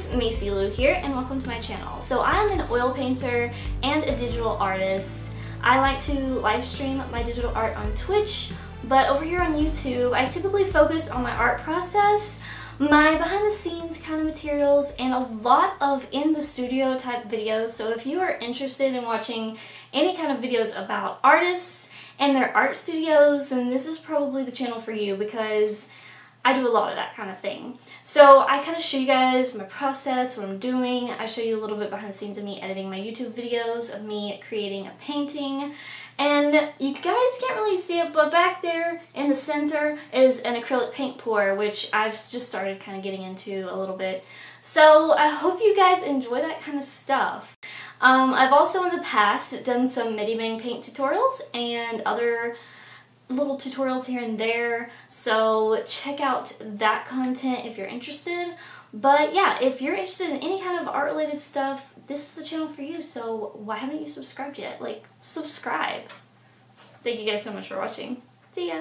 MaceyLou here, and welcome to my channel. So I am an oil painter and a digital artist. I like to live stream my digital art on Twitch, but over here on YouTube I typically focus on my art process, my behind the scenes kind of materials, and a lot of in the studio type videos. So if you are interested in watching any kind of videos about artists and their art studios, then this is probably the channel for you, because I do a lot of that kind of thing. So I kind of show you guys my process, what I'm doing. I show you a little bit behind the scenes of me editing my YouTube videos, of me creating a painting. And you guys can't really see it, but back there in the center is an acrylic paint pour, which I've just started kind of getting into a little bit. So I hope you guys enjoy that kind of stuff. I've also in the past done some midi bang paint tutorials and other little tutorials here and there, so check out that content if you're interested. But yeah, if you're interested in any kind of art related stuff, this is the channel for you. So why haven't you subscribed yet? Like, subscribe. Thank you guys so much for watching. See ya!